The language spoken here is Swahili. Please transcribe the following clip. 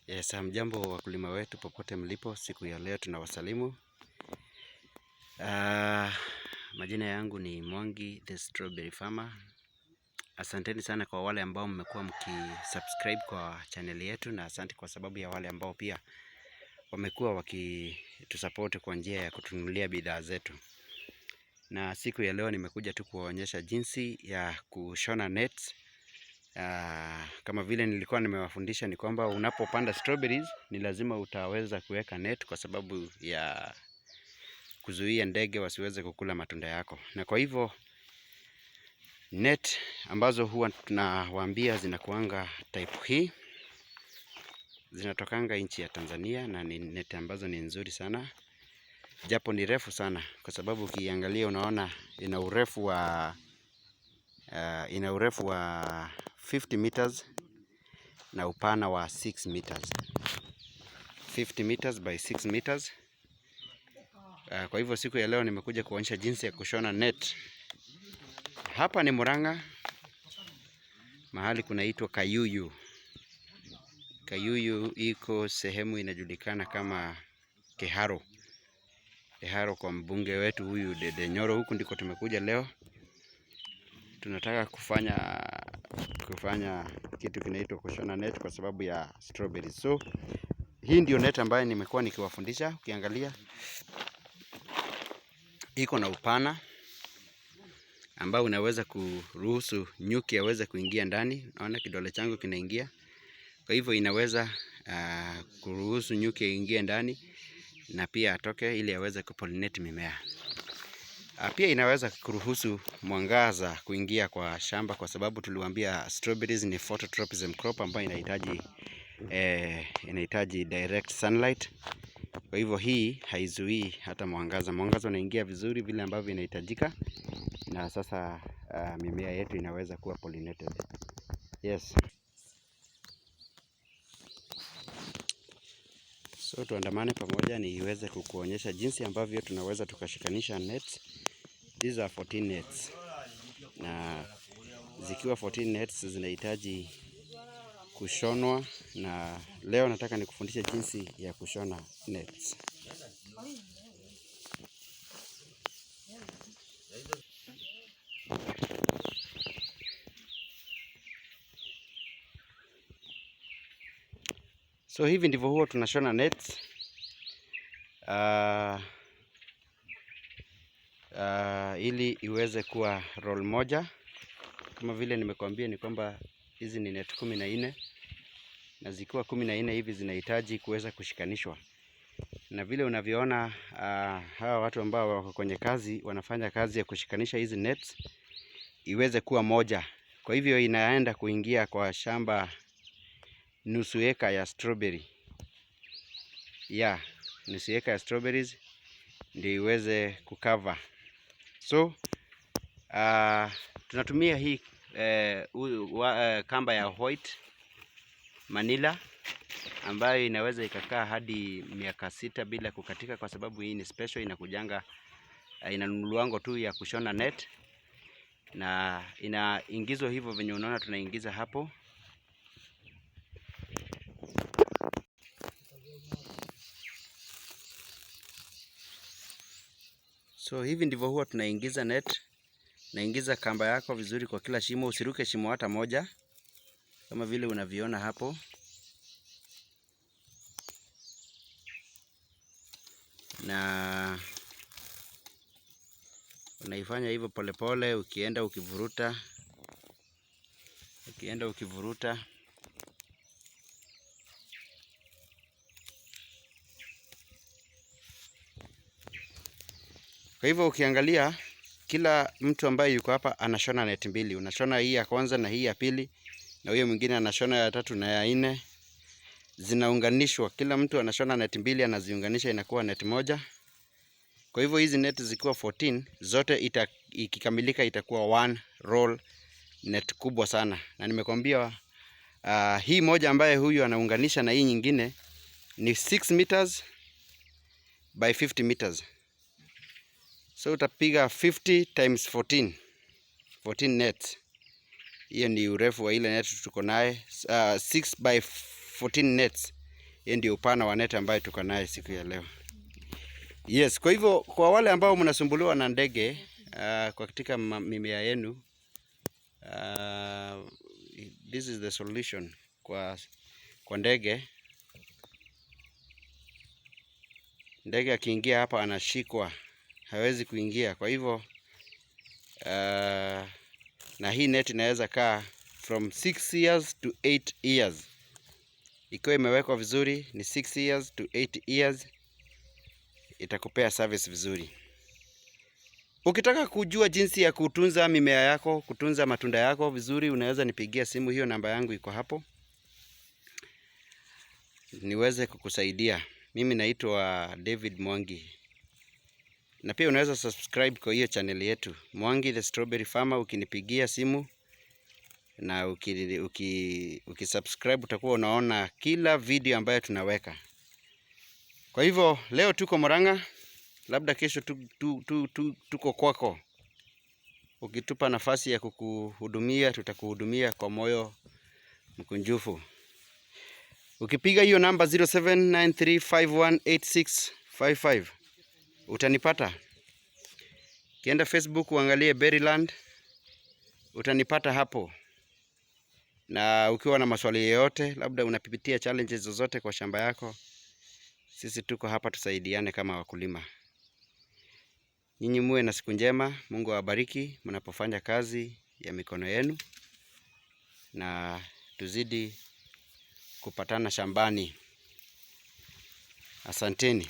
Yes, hamjambo wakulima wetu popote mlipo, siku ya leo tunawasalimu. Majina yangu ni Mwangi the Strawberry Farmer. Asanteni sana kwa wale ambao mmekuwa mkisubscribe kwa channel yetu, na asante kwa sababu ya wale ambao pia wamekuwa wakitusupport kwa njia ya kutununulia bidhaa zetu. Na siku ya leo nimekuja tu kuwaonyesha jinsi ya kushona nets. Kama vile nilikuwa nimewafundisha ni kwamba unapopanda strawberries ni lazima utaweza kuweka net, kwa sababu ya kuzuia ndege wasiweze kukula matunda yako. Na kwa hivyo net ambazo huwa tunawaambia zinakuanga type hii, zinatokanga nchi ya Tanzania, na ni net ambazo ni nzuri sana, japo ni refu sana, kwa sababu ukiangalia unaona ina urefu wa 50 meters na upana wa 6 meters, 50 meters by 6 meters. Kwa hivyo siku ya leo nimekuja kuonyesha jinsi ya kushona net. Hapa ni Murang'a, mahali kunaitwa Kayuyu. Kayuyu iko sehemu inajulikana kama Keharo. Keharo kwa mbunge wetu huyu Dede Nyoro. Huku ndiko tumekuja leo. Tunataka kufanya kitu kinaitwa kushona net kwa sababu ya strawberries. So hii ndio net ambayo nimekuwa nikiwafundisha. Ukiangalia iko na upana ambao unaweza kuruhusu nyuki aweze kuingia ndani. Naona kidole changu kinaingia. Kwa hivyo inaweza kuruhusu nyuki aingie ndani na pia atoke ili aweze kupollinate mimea. Pia inaweza kuruhusu mwangaza kuingia kwa shamba, kwa sababu tuliwaambia strawberries ni phototropism crop ambayo inahitaji direct sunlight. Kwa hivyo hii haizuii hata mwangaza. Mwangaza unaingia vizuri vile ambavyo inahitajika, na sasa mimea yetu inaweza kuwa pollinated. Yes. So tuandamane pamoja niweze kukuonyesha jinsi ambavyo tunaweza tukashikanisha nets. These are 14 nets. Na zikiwa 14 nets zinahitaji kushonwa, na leo nataka nikufundishe jinsi ya kushona nets. So hivi ndivyo huwa tunashona nets. Ili iweze kuwa roll moja. Kama vile nimekuambia ni kwamba hizi ni net 14, na zikiwa 14 hivi zinahitaji kuweza kushikanishwa. Na vile unavyoona hawa watu ambao wako kwenye kazi wanafanya kazi ya kushikanisha hizi nets iweze kuwa moja. Kwa hivyo inaenda kuingia kwa shamba nusu eka ya strawberry. Nusu eka ya strawberries ndio iweze kukava. So tunatumia hii kamba ya white Manila ambayo inaweza ikakaa hadi miaka 6 bila kukatika, kwa sababu hii ni special, inakujanga inanunuliwango tu ya kushona net, na inaingizwa hivyo venye unaona tunaingiza hapo. So hivi ndivyo huwa tunaingiza net. Naingiza kamba yako vizuri kwa kila shimo, usiruke shimo hata moja, kama vile unaviona hapo. Na unaifanya hivyo polepole, ukienda ukivuruta. Kwa hivyo ukiangalia kila mtu ambaye yuko hapa anashona net mbili. Unashona hii ya kwanza na hii ya pili, na huyo mwingine anashona ya tatu na ya nne. Zinaunganishwa, kila mtu anashona net mbili, anaziunganisha inakuwa net moja. Kwa hivyo hizi net zikiwa 14 zote ikikamilika itakuwa one roll net kubwa sana. Na nimekwambia hii moja ambaye huyu anaunganisha na hii nyingine ni 6 meters by 50 meters. So utapiga 50 times 14. 14 net. Hiyo ni urefu wa ile net tuko naye. 6 by 14 nets. Hiyo ndio upana wa net ambayo tuko naye siku ya leo. Yes, kwa hivyo kwa wale ambao mnasumbuliwa na ndege kwa katika mimea yenu, this is the solution kwa ndege. Ndege akiingia hapa anashikwa, hawezi kuingia. Kwa hivyo na hii net inaweza kaa from 6 years to 8 years. Ikiwa imewekwa vizuri ni 6 years to 8 years, itakupea service vizuri. Ukitaka kujua jinsi ya kutunza mimea yako, kutunza matunda yako vizuri, unaweza nipigia simu. Hiyo namba yangu iko hapo, niweze kukusaidia. Mimi naitwa David Mwangi. Na pia unaweza subscribe kwa hiyo channel yetu Mwangi the Strawberry Farmer. Ukinipigia simu na ukisubscribe utakuwa unaona kila video ambayo tunaweka. Kwa hivyo leo tuko Murang'a, labda kesho tuko kwako. Ukitupa nafasi ya kukuhudumia, tutakuhudumia kwa moyo mkunjufu. Ukipiga hiyo namba 0793518655 utanipata. Kienda Facebook uangalie Berryland, utanipata hapo. Na ukiwa na maswali yoyote, labda unapitia challenges zozote kwa shamba yako, sisi tuko hapa tusaidiane kama wakulima. Nyinyi muwe na siku njema. Mungu awabariki mnapofanya kazi ya mikono yenu, na tuzidi kupatana shambani. Asanteni.